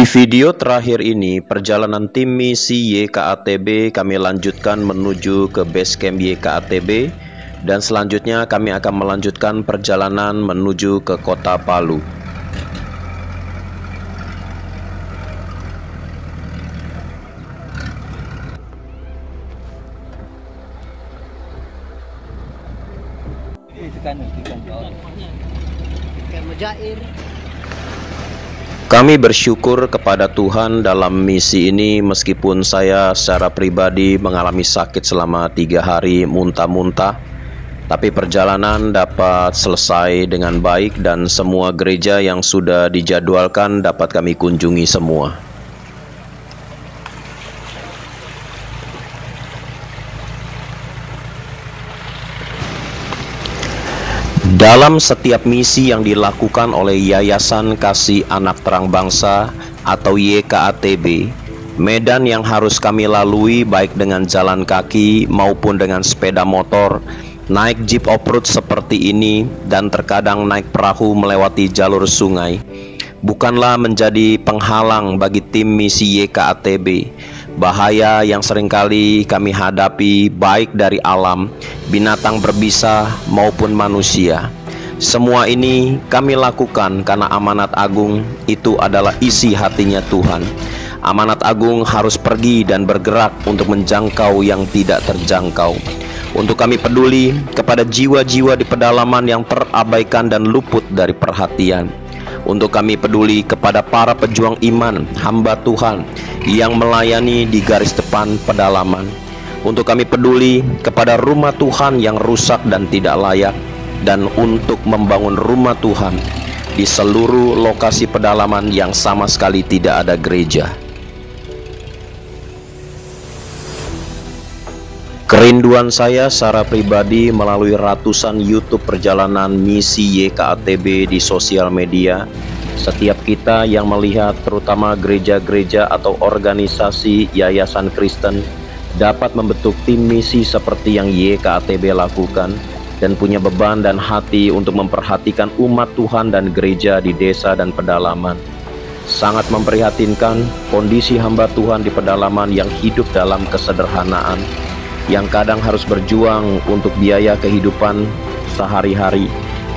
Di video terakhir ini, perjalanan tim misi YKATB kami lanjutkan menuju ke base camp YKATB, dan selanjutnya kami akan melanjutkan perjalanan menuju ke kota Palu. Kami bersyukur kepada Tuhan dalam misi ini, meskipun saya secara pribadi mengalami sakit selama 3 hari muntah-muntah, tapi perjalanan dapat selesai dengan baik dan semua gereja yang sudah dijadwalkan dapat kami kunjungi semua. Dalam setiap misi yang dilakukan oleh Yayasan Kasih Anak Terang Bangsa atau YKATB, medan yang harus kami lalui baik dengan jalan kaki maupun dengan sepeda motor, naik jeep off-road seperti ini, dan terkadang naik perahu melewati jalur sungai, bukanlah menjadi penghalang bagi tim misi YKATB. Bahaya yang seringkali kami hadapi baik dari alam, binatang berbisa maupun manusia. Semua ini kami lakukan karena amanat agung itu adalah isi hatinya Tuhan. Amanat agung harus pergi dan bergerak untuk menjangkau yang tidak terjangkau. Untuk kami peduli kepada jiwa-jiwa di pedalaman yang terabaikan dan luput dari perhatian. Untuk kami peduli kepada para pejuang iman, hamba Tuhan yang melayani di garis depan pedalaman. Untuk kami peduli kepada rumah Tuhan yang rusak dan tidak layak, dan untuk membangun rumah Tuhan di seluruh lokasi pedalaman yang sama sekali tidak ada gereja. Kerinduan saya secara pribadi melalui ratusan YouTube perjalanan misi YKATB di sosial media, setiap kita yang melihat terutama gereja-gereja atau organisasi yayasan Kristen dapat membentuk tim misi seperti yang YKATB lakukan, dan punya beban dan hati untuk memperhatikan umat Tuhan dan gereja di desa dan pedalaman. Sangat memprihatinkan kondisi hamba Tuhan di pedalaman yang hidup dalam kesederhanaan, yang kadang harus berjuang untuk biaya kehidupan sehari-hari.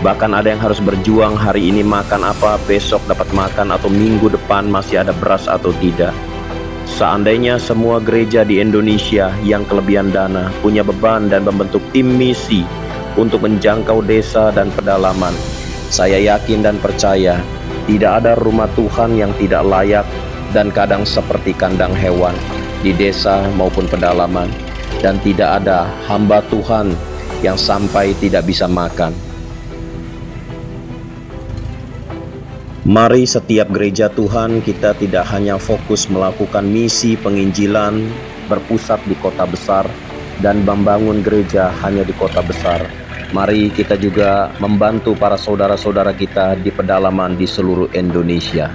Bahkan ada yang harus berjuang hari ini makan apa, besok dapat makan, atau minggu depan masih ada beras atau tidak. Seandainya semua gereja di Indonesia yang kelebihan dana punya beban dan membentuk tim misi untuk menjangkau desa dan pedalaman, saya yakin dan percaya tidak ada rumah Tuhan yang tidak layak dan kadang seperti kandang hewan di desa maupun pedalaman, dan tidak ada hamba Tuhan yang sampai tidak bisa makan. Mari setiap gereja Tuhan kita tidak hanya fokus melakukan misi penginjilan berpusat di kota besar dan membangun gereja hanya di kota besar. Mari kita juga membantu para saudara-saudara kita di pedalaman di seluruh Indonesia.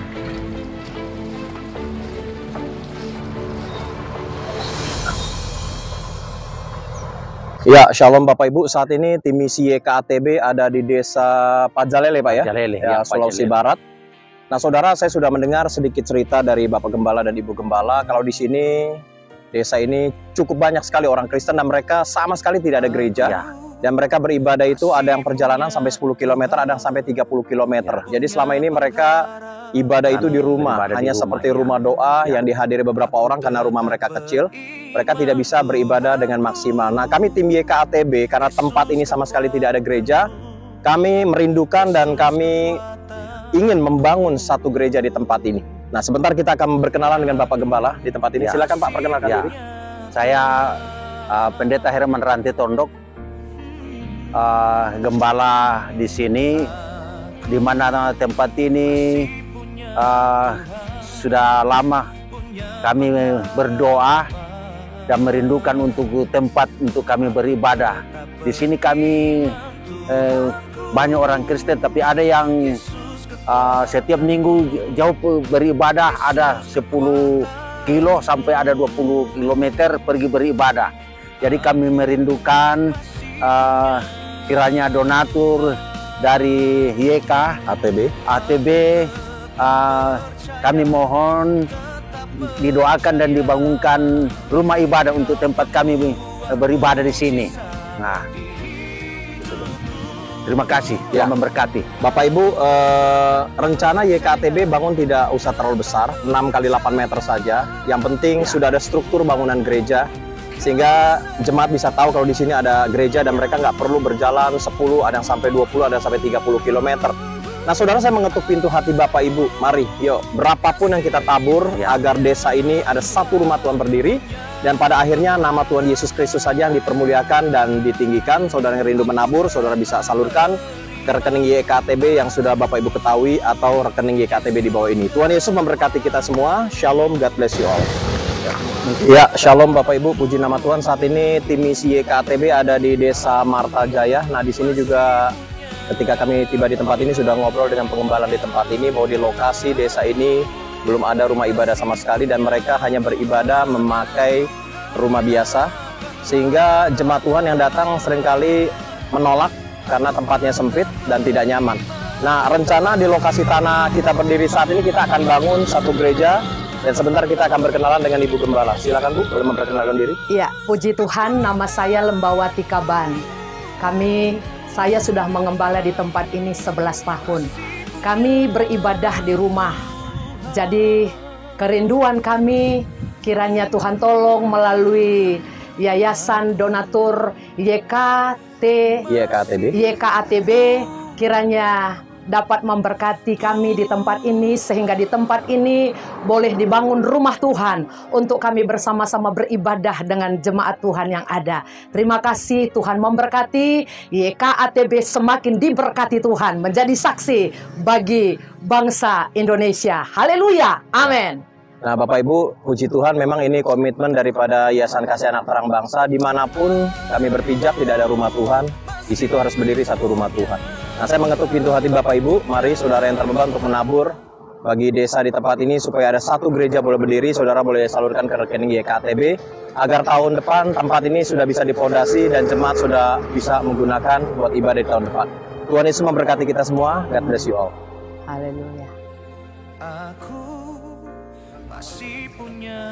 Ya, Shalom Bapak Ibu. Saat ini tim misi YKATB ada di desa Pajalele, Pak ya? Pajalele, ya, Sulawesi Barat. Nah, saudara, saya sudah mendengar sedikit cerita dari Bapak Gembala dan Ibu Gembala kalau di sini desa ini cukup banyak sekali orang Kristen dan mereka sama sekali tidak ada gereja. Ya. Dan mereka beribadah itu ada yang perjalanan sampai 10 km, ada yang sampai 30 km. Ya. Jadi selama ini mereka ibadah itu di rumah, hanya seperti rumah doa yang dihadiri beberapa orang karena rumah mereka kecil. Mereka tidak bisa beribadah dengan maksimal. Nah, kami tim YKATB karena tempat ini sama sekali tidak ada gereja, kami merindukan dan kami ingin membangun satu gereja di tempat ini. Nah, sebentar kita akan berkenalan dengan Bapak Gembala di tempat ini. Ya. Silakan Pak, perkenalkan diri. Saya Pendeta Herman Ranti Tondok, gembala di sini, di mana tempat ini sudah lama kami berdoa dan merindukan untuk tempat untuk kami beribadah. Di sini kami banyak orang Kristen, tapi ada yang setiap minggu jauh beribadah, ada 10 kilo sampai ada 20 km pergi beribadah. Jadi kami merindukan kiranya donatur dari YK, ATB kami mohon didoakan dan dibangunkan rumah ibadah untuk tempat kami beribadah di sini. Nah, terima kasih, Tuhan memberkati. Bapak Ibu, rencana YKATB bangun tidak usah terlalu besar, 6 kali 8 meter saja. Yang penting sudah ada struktur bangunan gereja, sehingga jemaat bisa tahu kalau di sini ada gereja dan mereka nggak perlu berjalan 10, ada yang sampai 20, ada yang sampai 30 km. Nah, saudara, saya mengetuk pintu hati Bapak Ibu. Mari, yuk, berapapun yang kita tabur agar desa ini ada satu rumah Tuhan berdiri, dan pada akhirnya nama Tuhan Yesus Kristus saja yang dipermuliakan dan ditinggikan. Saudara yang rindu menabur, saudara bisa salurkan ke rekening YKATB yang sudah Bapak Ibu ketahui atau rekening YKATB di bawah ini. Tuhan Yesus memberkati kita semua. Shalom, God bless you all. Ya, shalom Bapak Ibu, puji nama Tuhan. Saat ini tim misi YKATB ada di Desa Marta Jaya. Nah, di sini juga ketika kami tiba di tempat ini sudah ngobrol dengan pengembala di tempat ini bahwa di lokasi desa ini belum ada rumah ibadah sama sekali dan mereka hanya beribadah memakai rumah biasa, sehingga jemaat Tuhan yang datang seringkali menolak karena tempatnya sempit dan tidak nyaman. Nah, rencana di lokasi tanah kita berdiri saat ini kita akan bangun satu gereja dan sebentar kita akan berkenalan dengan Ibu Gembala. Silakan Bu, boleh memperkenalkan diri. Iya, puji Tuhan, nama saya Lembawati Kaban. Saya sudah mengembala di tempat ini 11 tahun. Kami beribadah di rumah. Jadi kerinduan kami kiranya Tuhan tolong melalui Yayasan Donatur YKATB kiranya dapat memberkati kami di tempat ini, sehingga di tempat ini boleh dibangun rumah Tuhan untuk kami bersama-sama beribadah dengan jemaat Tuhan yang ada. Terima kasih, Tuhan memberkati. YKATB semakin diberkati Tuhan, menjadi saksi bagi bangsa Indonesia. Haleluya, amin. Nah, Bapak Ibu, puji Tuhan, memang ini komitmen daripada Yayasan Kasih Anak Terang Bangsa. Dimanapun kami berpijak tidak ada rumah Tuhan, di situ harus berdiri satu rumah Tuhan. Nah, saya mengetuk pintu hati Bapak Ibu. Mari saudara yang terbeban untuk menabur bagi desa di tempat ini supaya ada satu gereja boleh berdiri. Saudara boleh salurkan ke rekening YKATB agar tahun depan tempat ini sudah bisa dipondasi dan jemaat sudah bisa menggunakan buat ibadah di tahun depan. Tuhan Yesus memberkati kita semua. God bless you all. Haleluya.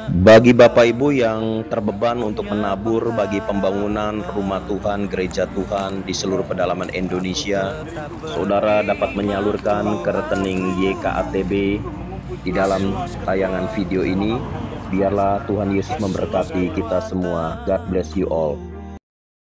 Bagi Bapak Ibu yang terbeban untuk menabur bagi pembangunan rumah Tuhan, gereja Tuhan di seluruh pedalaman Indonesia, saudara dapat menyalurkan ke rekening YKATB di dalam tayangan video ini. Biarlah Tuhan Yesus memberkati kita semua. God bless you all.